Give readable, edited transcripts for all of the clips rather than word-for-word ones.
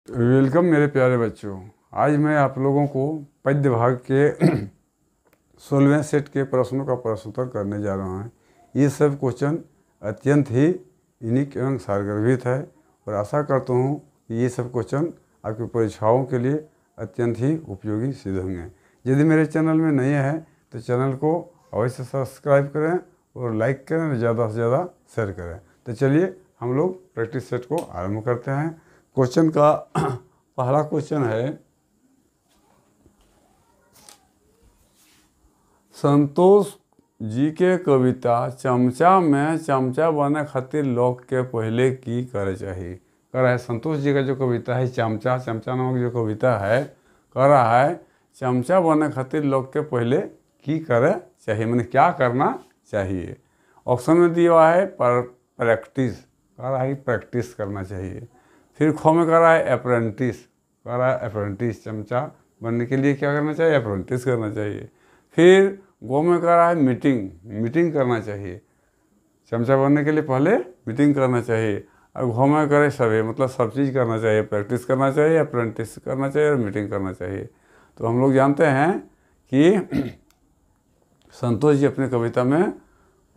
Welcome मेरे प्यारे बच्चों। आज मैं आप लोगों को पद्य भाग के 16वें सेट के प्रश्नों का प्रश्नोत्तर करने जा रहा हूँ। ये सब क्वेश्चन अत्यंत ही यूनिक एवं सारगर्भित है और आशा करता हूँ कि ये सब क्वेश्चन आपकी परीक्षाओं के लिए अत्यंत ही उपयोगी सिद्ध होंगे। यदि मेरे चैनल में नए हैं तो चैनल को अवश्य सब्सक्राइब करें और लाइक करें और ज़्यादा से ज़्यादा शेयर करें। तो चलिए हम लोग प्रैक्टिस सेट को आरंभ करते हैं। क्वेश्चन का पहला क्वेश्चन है, संतोष जी के कविता चमचा में चमचा बने खातिर लोग के पहले की करे चाहिए। कह रहा है संतोष जी का जो कविता है चमचा नामक जो कविता है, कह रहा है चमचा बने खातिर लोग के पहले की करे चाहिए, मैंने क्या करना चाहिए। ऑप्शन में दिया हुआ है प्रैक्टिस, कह रहा है प्रैक्टिस करना चाहिए। फिर खो में कह रहा है अप्रेंटिस, कह रहा है अप्रेंटिस चमचा बनने के लिए क्या करना चाहिए, अप्रेंटिस करना चाहिए। फिर गो में कह रहा है मीटिंग करना चाहिए, चमचा बनने के लिए पहले मीटिंग करना चाहिए। और घो में करे सभी, मतलब सब चीज़ करना चाहिए, प्रैक्टिस करना चाहिए, अप्रेंटिस करना चाहिए और मीटिंग करना चाहिए। तो हम लोग जानते हैं कि संतोष जी अपनी कविता में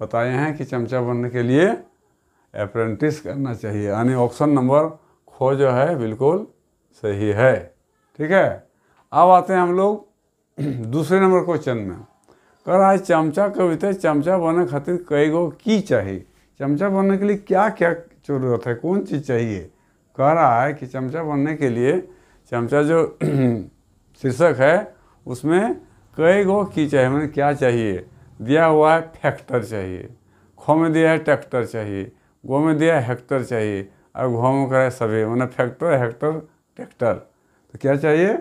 बताए हैं कि चमचा बनने के लिए अप्रेंटिस करना चाहिए, यानी ऑप्शन नंबर खो जो है बिल्कुल सही है। ठीक है, अब आते हैं हम लोग दूसरे नंबर क्वेश्चन में। कह रहा है चमचा कविता चमचा बनने खातिर कई गो की चाहिए। चमचा बनने के लिए क्या क्या जरूरत है, कौन चीज़ चाहिए। कह रहा है कि चमचा बनने के लिए चमचा जो शीर्षक है उसमें कई गो की चाहिए, मैंने क्या चाहिए। दिया हुआ है फैक्टर चाहिए, खो में दिया है ट्रैक्टर चाहिए, गो में दिया है हेक्टर चाहिए और घो में करा है सभी, मैंने फैक्टर हेक्टर ट्रैक्टर। तो क्या चाहिए,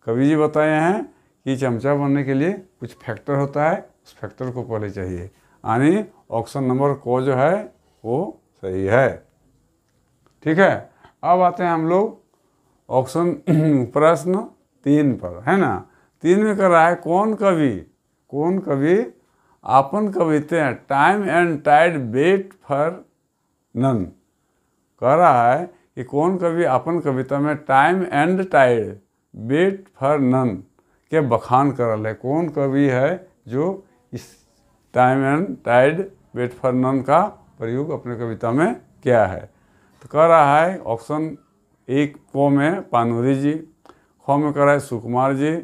कवि जी बताए हैं कि चमचा बनने के लिए कुछ फैक्टर होता है, उस फैक्टर को पहले चाहिए, यानी ऑप्शन नंबर को जो है वो सही है। ठीक है, अब आते हैं हम लोग ऑप्शन प्रश्न 3 पर, है ना। 3 में कर रहा है कौन कवि अपन कविताएं time and tide wait for none. कह रहा है कि कौन कवि अपन कविता में time and tide wait for none के बखान करल है। कौन कवि है जो इस time and tide wait for none का प्रयोग अपने कविता में किया है। तो कह रहा है ऑप्शन 1 को में पानूरी जी, खो में कह रहा है सुकुमार जी,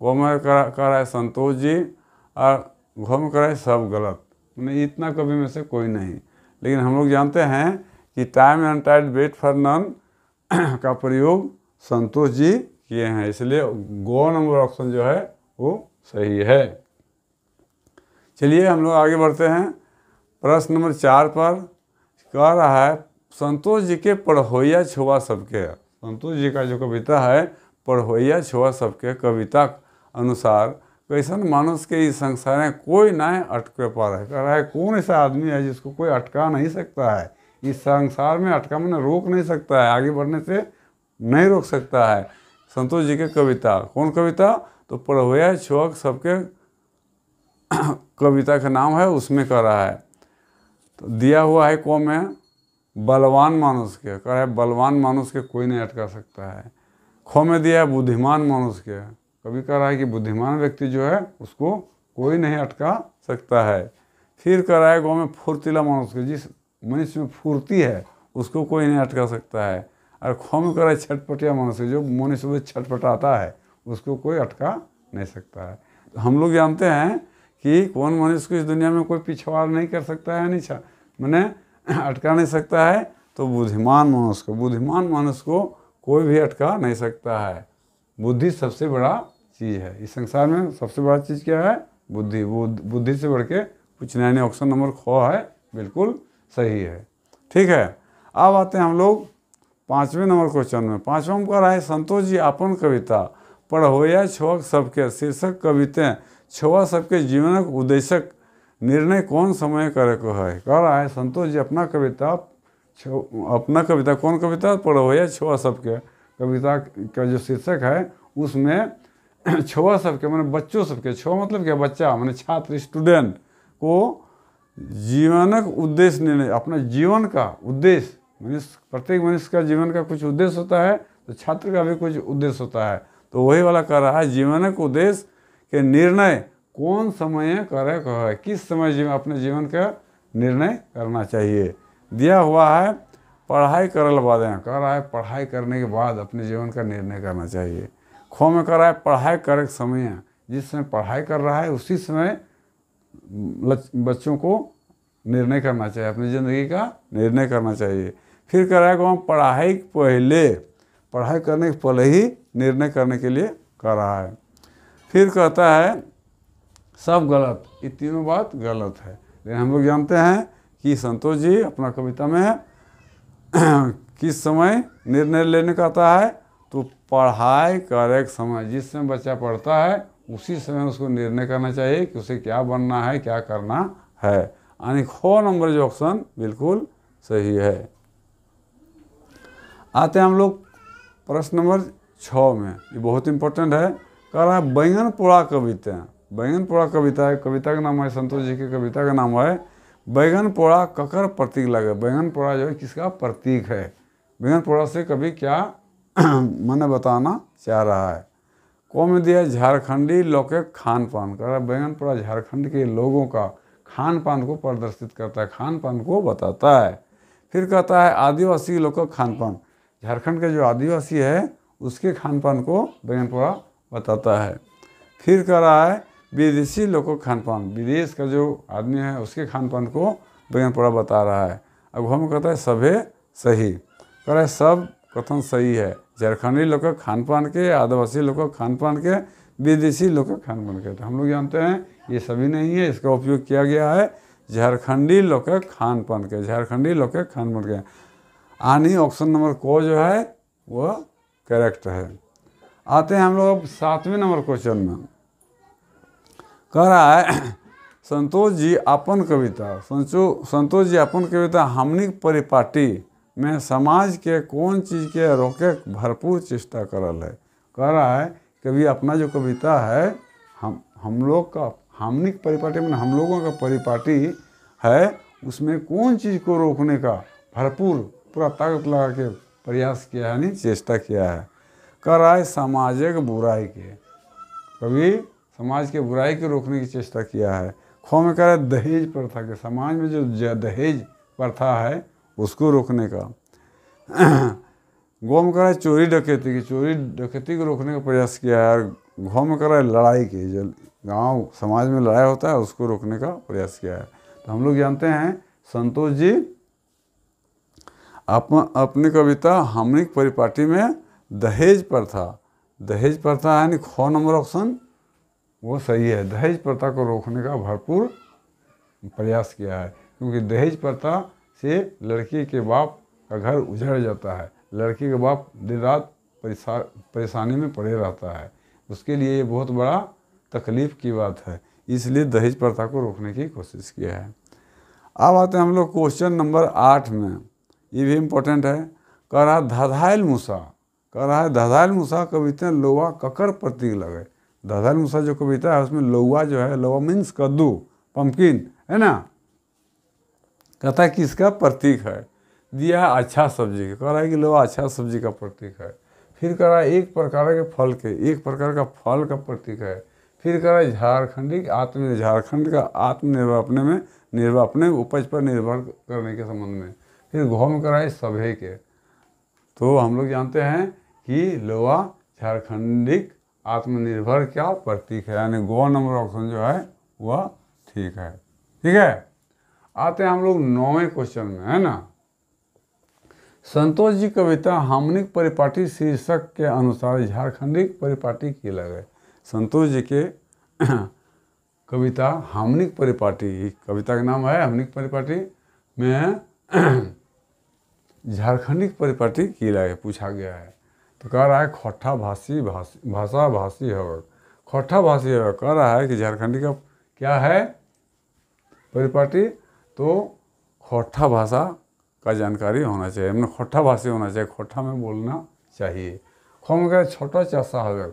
गो में कह रहा है संतोष जी और घो में कह रहा है सब गलत, मैंने इतना कवि में से कोई नहीं। लेकिन हम लोग जानते हैं कि time and tide wait for none का प्रयोग संतोष जी किए हैं, इसलिए गो नंबर ऑप्शन जो है वो सही है। चलिए हम लोग आगे बढ़ते हैं प्रश्न नंबर 4 पर। कह रहा है संतोष जी के पढ़ोइया छुआ सबके। संतोष जी का जो कविता है पढ़ोइया छुआ सबके कविता अनुसार कैसन मानुष के इस संसार में कोई ना अटके पा रहा है। कह रहा है कौन ऐसा आदमी है जिसको कोई अटका नहीं सकता है, इस संसार में अटका मैंने रोक नहीं सकता है, आगे बढ़ने से नहीं रोक सकता है। संतोष जी के कविता, कौन कविता, तो पढ़ोइया छुआ सबके कविता का नाम है, उसमें कह रहा है। तो दिया हुआ है को में बलवान मानुष के, कह रहा है बलवान मानुष के कोई नहीं अटका सकता है। खो में दिया है बुद्धिमान मानुष के, कभी कह रहा है कि बुद्धिमान व्यक्ति जो है उसको कोई नहीं अटका सकता है। फिर कह रहा है गो में फुर्तीला मानुष के, जिस मनुष्य में फुर्ती है उसको कोई नहीं अटका सकता है। और खो में कह रहा है छटपटिया मनुष्य, जो मनुष्य में छटपटाता है उसको कोई अटका नहीं सकता है। तो हम लोग जानते हैं कि कौन मनुष्य को इस दुनिया में कोई पिछवाड़ नहीं कर सकता है, नहीं मैंने अटका नहीं सकता है, तो बुद्धिमान मनुष्य को कोई भी अटका नहीं सकता है। बुद्धि सबसे बड़ा चीज़ है इस संसार में, सबसे बड़ा चीज़ क्या है, बुद्धि। बुद्धि से बढ़ के कुछ नहीं। ऑप्शन नंबर खो है बिल्कुल सही है। ठीक है, अब आते हैं हम लोग 5वें नंबर क्वेश्चन में। 5वां में कह रहा है संतोष जी अपन कविता पढ़ोइया छुआ सबके शीर्षक कविताएं छुआ सबके जीवनक उद्देश्यक निर्णय कौन समय करे को है। कह रहा है संतोष जी अपना कविता कौन कविता पढ़ोइया छुआ सबके कविता का जो शीर्षक है उसमें छुआ सबके मैंने बच्चों सबके, छुआ मतलब क्या, बच्चा मैंने छात्र स्टूडेंट को जीवनक उद्देश्य निर्णय, अपना जीवन का उद्देश्य, प्रत्येक मनुष्य का जीवन का कुछ उद्देश्य होता है, तो छात्र का भी कुछ उद्देश्य होता है, तो वही वाला कर रहा है जीवन के उद्देश्य के निर्णय कौन समय करे कहे, किस समय अपने जीवन का निर्णय करना चाहिए। दिया हुआ है पढ़ाई करल बाद, कह रहा है पढ़ाई करने के बाद अपने जीवन का निर्णय करना चाहिए। खो में कह रहा है पढ़ाई करे समय, जिस समय पढ़ाई कर रहा है उसी समय बच्चों को निर्णय करना चाहिए, अपनी ज़िंदगी का निर्णय करना चाहिए। फिर कह रहा है कि पढ़ाई पहले, पढ़ाई करने के पहले ही निर्णय करने के लिए कह रहा है। फिर कहता है सब गलत, ये तीनों बात गलत है। लेकिन हम लोग जानते हैं कि संतोष जी अपना कविता में किस समय निर्णय लेने का आता है, तो पढ़ाई करे समय, जिस समय बच्चा पढ़ता है उसी समय उसको निर्णय करना चाहिए कि उसे क्या बनना है, क्या करना है। यानी खो नंबर जो ऑप्शन बिल्कुल सही है। आते हैं हम लोग प्रश्न नंबर 6 में, ये बहुत इंपॉर्टेंट है। कह रहा है बैंगन पोड़ा कविता, बैंगन पोड़ा कविता है, कविता का नाम है, संतोष जी की कविता का नाम है बैंगन पोड़ा ककर प्रतीक लगे। बैंगन पोड़ा जो है किसका प्रतीक है, बैंगन पोड़ा से कभी क्या मैंने बताना चाह रहा है। कौन में दिया झारखंडी लोग के खान पान, कर रहा बैंगन पोड़ा झारखंड के लोगों का खान पान को प्रदर्शित करता है, खान पान को बताता है। फिर कहता है आदिवासी लोग का खान पान, झारखंड के जो आदिवासी है उसके खान पान को बैंगन पोड़ा बताता है। फिर कह रहा है विदेशी लोग को खान पान, विदेश का जो आदमी है उसके खान पान को बैंगन पोड़ा बता रहा है। अब हम कहता है सभे सही, कह रहा है सब कथन सही है, झारखंडी लोग का खान पान के, आदिवासी लोग का खान पान के, विदेशी लोग का खान पान के। तो हम लोग जानते हैं ये सभी नहीं है, इसका उपयोग किया गया है झारखंडी लोग के खान पान के, झारखंडी लोग के खान पान के। आनी ऑप्शन नंबर को जो है वो करेक्ट है। आते हैं हम लोग 7वें नंबर क्वेश्चन में। कह रहा है संतोष जी अपन कविता, संतोष जी अपन कविता हमनी परिपाटी में समाज के कौन चीज़ के रोके भरपूर चेष्टा करल है। कह रहा है कभी अपना जो कविता है हम लोग का हमनी परिपाटी में हम लोगों का परिपाटी है, उसमें कौन चीज़ को रोकने का भरपूर पूरा ताकत लगा के प्रयास किया है, यानी चेष्टा किया है। कह रहा है सामाजिक बुराई के, कभी समाज के बुराई के रोकने की चेष्टा किया है। खो में कह रहा है दहेज प्रथा के, समाज में जो दहेज प्रथा है उसको रोकने का। गौ में कह रहा है चोरी डकैती की, चोरी डकैती को रोकने का प्रयास किया है। और घाव में कह रहा है लड़ाई की, जो गाँव समाज में लड़ाई होता है उसको रोकने का प्रयास किया है। तो हम लोग जानते हैं संतोष जी अपनी कविता हमनी परिपाटी में दहेज प्रथा यानी खो नंबर ऑप्शन वो सही है, दहेज प्रथा को रोकने का भरपूर प्रयास किया है। क्योंकि दहेज प्रथा से लड़की के बाप का घर उजड़ जाता है, लड़की का बाप दिन रात परेशानी में पड़े रहता है, उसके लिए ये बहुत बड़ा तकलीफ़ की बात है, इसलिए दहेज प्रथा को रोकने की कोशिश किया है। अब आते हैं हम लोग क्वेश्चन नंबर 8 में, ये भी इम्पोर्टेंट है। कह रहा धधाइल मूसा, कह रहा है धधाइल मूसा कविता लौवा ककर प्रतीक लगे। धधाइल मूसा जो कविता है उसमें लौवा जो है, लौवा मीन्स कद्दू, पम्पकिन है ना, कहता है किसका प्रतीक है। दिया है अच्छा सब्जी का, कह रहा है कि लौवा अच्छा सब्जी का प्रतीक है। फिर कह रहा है एक प्रकार के फल के, एक प्रकार का फल का प्रतीक है। फिर कह रहा है झारखंडी झारखंड का आत्मनिर्भर अपने में निर्भर, अपने उपज पर निर्भर करने के संबंध में। फिर घौ में कह रहा है सभे के। तो हम लोग जानते हैं कि लौवा झारखंडिक आत्मनिर्भर क्या प्रतीक है, यानी गो नंबर ऑप्शन जो है वह ठीक है। ठीक है, आते हैं हम लोग 9वें क्वेश्चन में, है ना। संतोष जी कविता हामनिक परिपाटी शीर्षक के अनुसार झारखंडिक परिपाटी की लगे। संतोष जी के कविता हामनिक परिपाटी, कविता का नाम है हामनिक परिपाटी में झारखंडिक परिपाटी की लगे पूछा गया है। तो कह रहा है खोट्ठा भाषी भाषा भाषी है, खोट्ठा भाषी है। कह रहा है कि झारखंडी का क्या है परिपाटी, तो खोट्ठा भाषा का जानकारी होना चाहिए, मतलब खोट्ठा भाषी होना चाहिए, खोट्ठा में बोलना चाहिए। खो में कह छोटा चाषा है,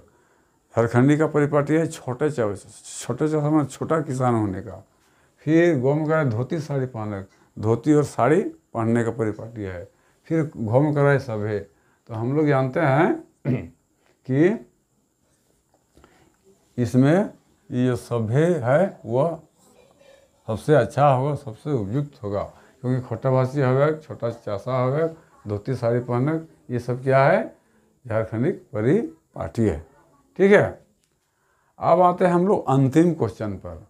झारखंडी का परिपाटी है छोटे चाषा में छोटा किसान होने का। फिर गौ में कह धोती साड़ी पहने, धोती और साड़ी पहनने का परिपाटी है। फिर घौ में कह रहा है सभे, तो हम लोग जानते हैं कि इसमें ये सभ्य है वह सबसे अच्छा होगा, सबसे उपयुक्त होगा, क्योंकि खोटाभाषी हवे, छोटा चासा हवे, धोती साड़ी पहने, ये सब क्या है, झारखंडिक परिपाटी है। ठीक है, अब आते हैं हम लोग अंतिम क्वेश्चन पर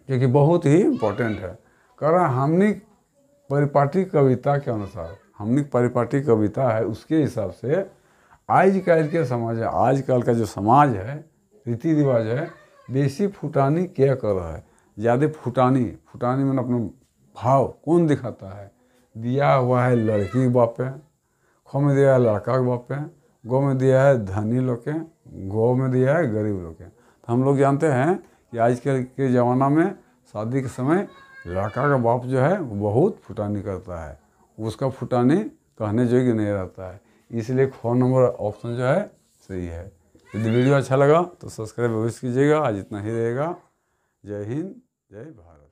क्योंकि बहुत ही इम्पोर्टेंट है। कह रहा हमनिक परिपाटी कविता के अनुसार, हमनिक परिपाटी कविता है उसके हिसाब से आजकल के समाज है, आजकल का जो समाज है, रीति रिवाज है, बेसी फुटानी क्या कर रहा है, ज़्यादा फुटानी, फुटानी में अपना भाव कौन दिखाता है, दिया हुआ है लड़की के बाप पे, खो में दिया है लड़का के बाप पे, गौ में दिया है धनी लोग के, गौ में दिया है गरीब लोग के। तो हम लोग जानते हैं कि आजकल के ज़माना में शादी के समय लड़का का बाप जो है वो बहुत फुटानी करता है, उसका फुटानी कहने योग्य नहीं रहता है, इसलिए फ़ोन नंबर ऑप्शन जो है सही है। यदि वीडियो अच्छा लगा तो सब्सक्राइब अवश्य कीजिएगा। आज इतना ही रहेगा। जय हिंद, जय भारत।